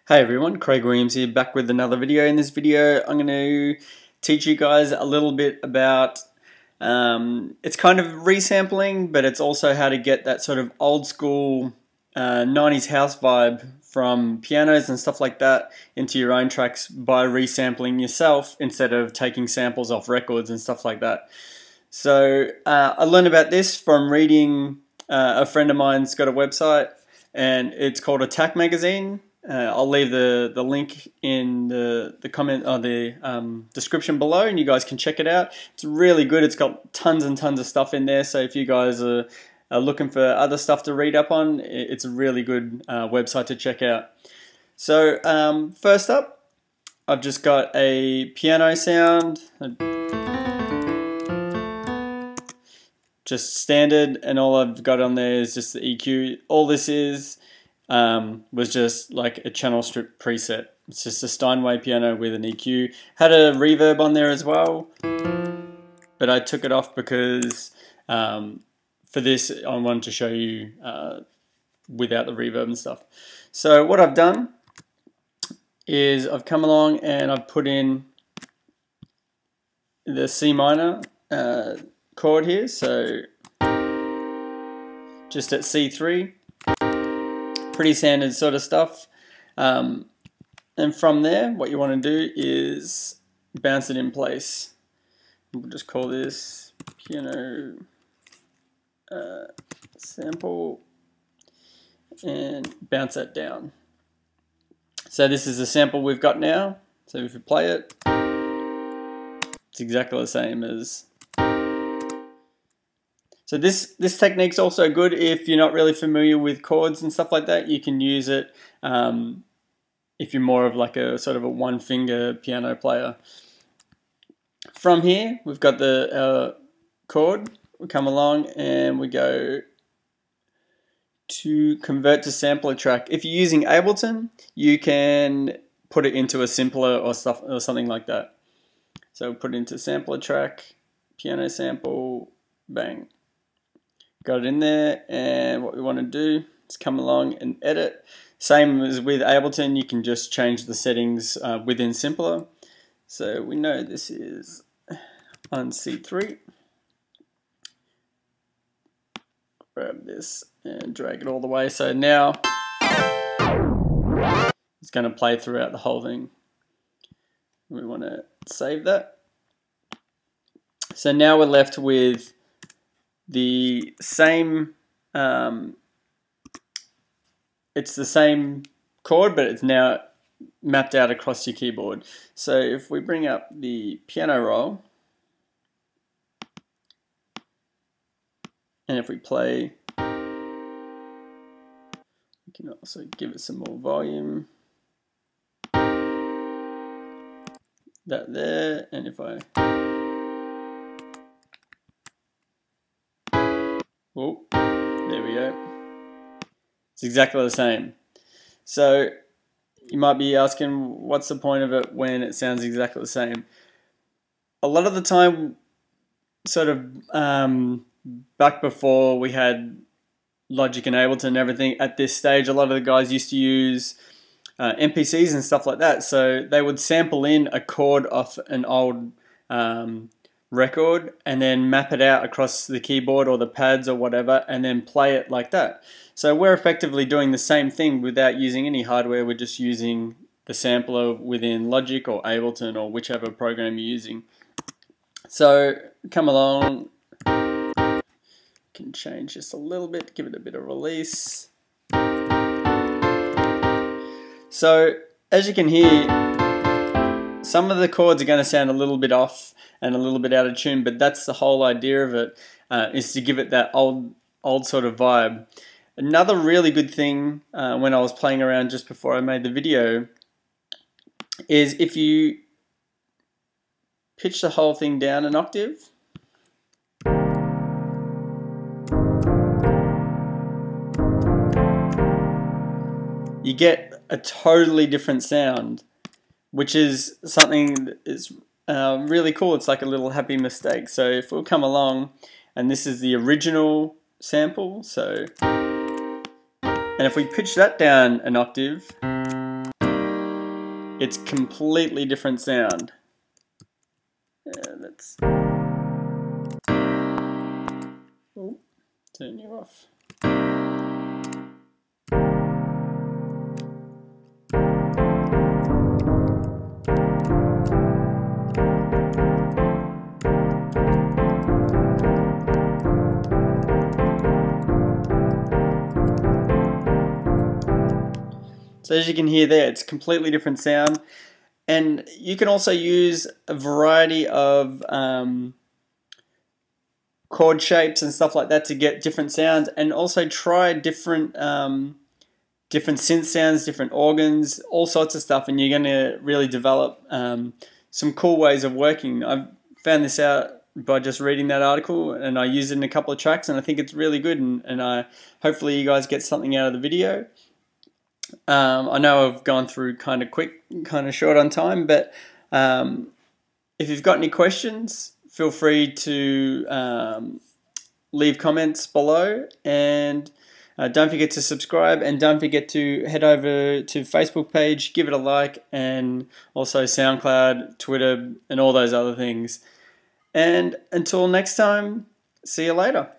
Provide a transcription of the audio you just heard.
Hey everyone, Craig Williams here, back with another video. In this video I'm going to teach you guys a little bit about, it's kind of resampling, but it's also how to get that sort of old school 90s house vibe from pianos and stuff like that into your own tracks by resampling yourself instead of taking samples off records and stuff like that. So I learned about this from reading, a friend of mine's got a website and it's called Attack Magazine. I'll leave the link in the comment or the description below, and you guys can check it out. It's really good. It's got tons and tons of stuff in there. So if you guys are looking for other stuff to read up on, it's a really good website to check out. So first up, I've just got a piano sound, just standard, and all I've got on there is just the EQ. All this is was just like a channel strip preset. It's just a Steinway piano with an EQ. Had a reverb on there as well, but I took it off because for this I wanted to show you without the reverb and stuff. So what I've done is I've come along and I've put in the C minor chord here, so just at C3. Pretty standard sort of stuff, and from there what you want to do is bounce it in place. We'll just call this piano sample and bounce that down. So this is the sample we've got now, so if you play it, it's exactly the same as. So this technique's also good if you're not really familiar with chords and stuff like that. You can use it if you're more of like a sort of a one finger piano player. From here we've got the chord. We come along and we go to convert to sampler track. If you're using Ableton, you can put it into a simpler or stuff or something like that. So put it into sampler track, piano sample, bang. Got it in there, and what we want to do is come along and edit. Same as with Ableton, you can just change the settings within Simpler. So we know this is on C3. Grab this and drag it all the way. So now it's going to play throughout the whole thing. We want to save that. So now we're left with the same, it's the same chord, but it's now mapped out across your keyboard. So if we bring up the piano roll, and if we play, we can also give it some more volume. That there, and if I, oh, there we go. It's exactly the same. So you might be asking, what's the point of it when it sounds exactly the same? A lot of the time, sort of back before we had Logic and Ableton and everything, at this stage, a lot of the guys used to use MPCs and stuff like that. So they would sample in a chord off an old record and then map it out across the keyboard or the pads or whatever and then play it like that. So we're effectively doing the same thing without using any hardware. We're just using the sampler within Logic or Ableton or whichever program you're using. So come along, can change just a little bit, give it a bit of release. So as you can hear, some of the chords are going to sound a little bit off and a little bit out of tune, but that's the whole idea of it, is to give it that old sort of vibe. Another really good thing when I was playing around just before I made the video is if you pitch the whole thing down an octave, you get a totally different sound, which is something that is really cool. It's like a little happy mistake. So if we'll come along, and this is the original sample, so, and if we pitch that down an octave, it's completely different sound. Let's turn you off. So as you can hear there, it's a completely different sound. And you can also use a variety of chord shapes and stuff like that to get different sounds, and also try different different synth sounds, different organs, all sorts of stuff, and you're going to really develop some cool ways of working. I've found this out by just reading that article, and I use it in a couple of tracks, and I think it's really good, and hopefully you guys get something out of the video. I know I've gone through kind of quick, kind of short on time, but if you've got any questions, feel free to leave comments below, and don't forget to subscribe, and don't forget to head over to Facebook page, give it a like, and also SoundCloud, Twitter, and all those other things. And until next time, see you later.